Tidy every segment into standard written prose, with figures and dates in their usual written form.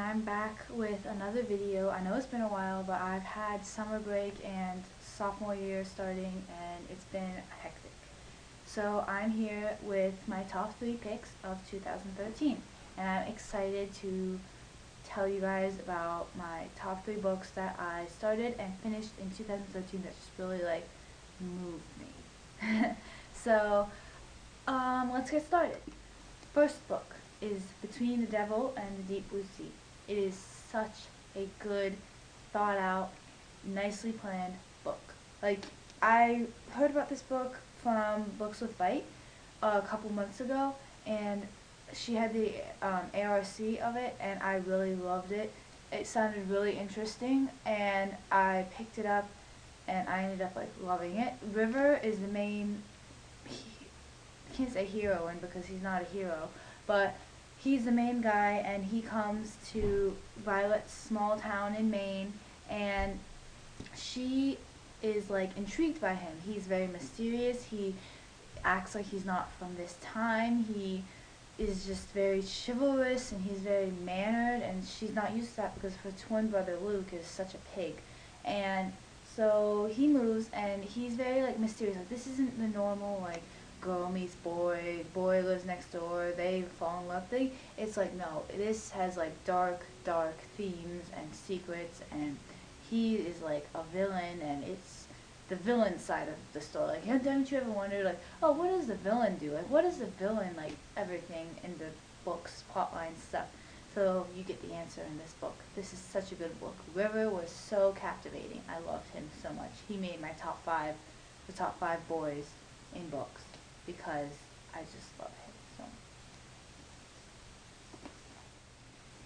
I'm back with another video. I know it's been a while, but I've had summer break and sophomore year starting, and it's been hectic. So I'm here with my top 3 picks of 2013, and I'm excited to tell you guys about my top 3 books that I started and finished in 2013 that just really moved me. So let's get started. First book is Between the Devil and the Deep Blue Sea. It is such a good, thought out, nicely planned book. I heard about this book from Books with Bite a couple months ago, and she had the ARC of it, and I really loved it. It sounded really interesting, and I picked it up, and I ended up loving it. River is the main, I can't say heroine because he's not a hero, but he's the main guy, and he comes to Violet's small town in Maine, and she is intrigued by him. He's very mysterious. He acts like he's not from this time. He is just very chivalrous, and he's very mannered, and she's not used to that because her twin brother Luke is such a pig. And so he moves, and he's very mysterious. This isn't the normal girl meets boy, boy lives next door, they fall in love thing. It's no, this has dark themes and secrets, and he is a villain, and it's the villain side of the story. Haven't you ever wondered oh, what does the villain do? What is the villain everything in the book's plotline stuff? So you get the answer in this book. This is such a good book. River was so captivating. I loved him so much. He made my top 5, the top 5 boys in books, because I just love him so much.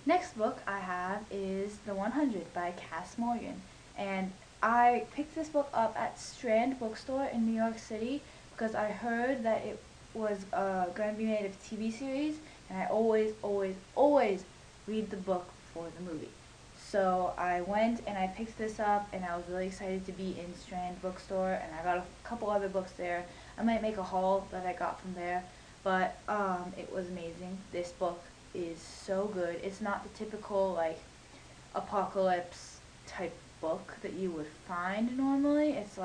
Next book I have is The 100 by Kass Morgan, and I picked this book up at Strand Bookstore in New York City because I heard that it was going to be made of TV series, and I always read the book before the movie. So I went and I picked this up, and I was really excited to be in Strand Bookstore, and I got a couple other books there. I might make a haul that I got from there, but it was amazing. This book is so good. It's not the typical apocalypse type book that you would find normally. It's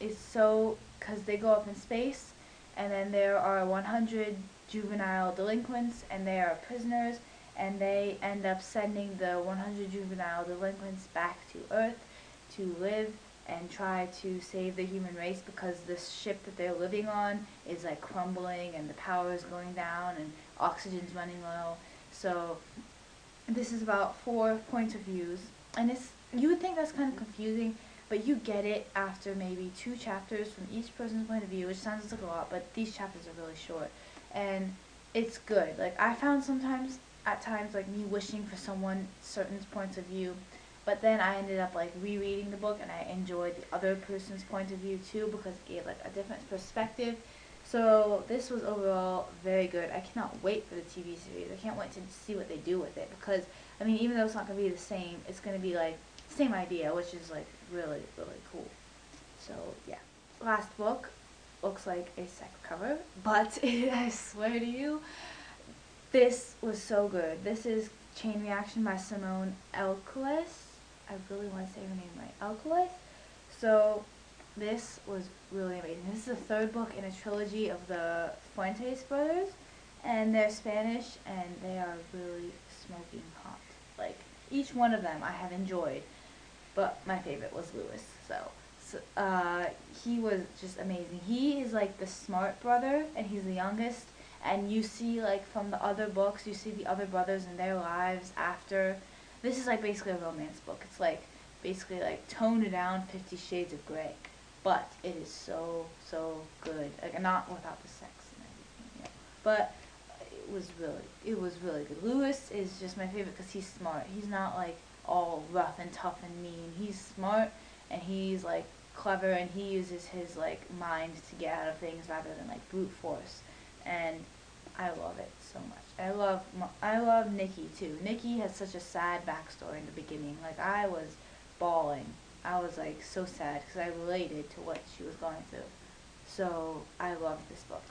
it's so, because they go up in space, and then there are 100 juvenile delinquents, and they are prisoners, and they end up sending the 100 juvenile delinquents back to Earth to live and try to save the human race, because this ship that they're living on is crumbling, and the power is going down, and oxygen's running low. So this is about 4 points of views, and you would think that's kind of confusing, but you get it after maybe 2 chapters from each person's point of view, which sounds like a lot, but these chapters are really short, and it's good. I found at times me wishing for someone certain points of view, but then I ended up rereading the book, and I enjoyed the other person's point of view too, because it gave a different perspective. So this was overall very good. I cannot wait for the TV series. I can't wait to see what they do with it, because I mean, even though it's not going to be the same, it's going to be same idea, which is really cool. So yeah, last book looks like a sack cover, but I swear to you, this was so good. This is Chain Reaction by Simone Elkeles. I really want to say her name right. Elkeles. So this was really amazing. This is the 3rd book in a trilogy of the Fuentes brothers, and they're Spanish, and they are really smoking hot. Each one of them I have enjoyed, but my favorite was Lewis. So he was just amazing. He is the smart brother, and he's the youngest, and you see from the other books, you see the other brothers and their lives after. This is basically a romance book. It's basically toned down 50 Shades of Grey, but it is so good. Not without the sex and everything, but it was really good. Lewis is just my favorite because he's smart. He's not all rough and tough and mean. He's smart, and he's clever, and he uses his mind to get out of things rather than brute force. And I love it so much. I love Nikki too. Nikki has such a sad backstory in the beginning. I was bawling. I was so sad because I related to what she was going through. So I love this book.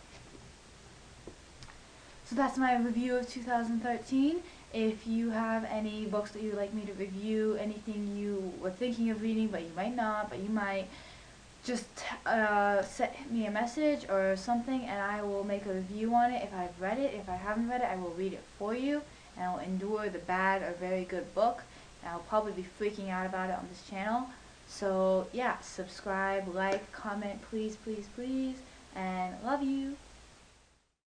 So that's my review of 2013. If you have any books that you would like me to review, anything you were thinking of reading but you might not, but you might, just send me a message or something and I will make a review on it if I've read it. If I haven't read it, I will read it for you and I will endure the bad or very good book. And I'll probably be freaking out about it on this channel. So yeah, subscribe, like, comment, please, please, please, and love you.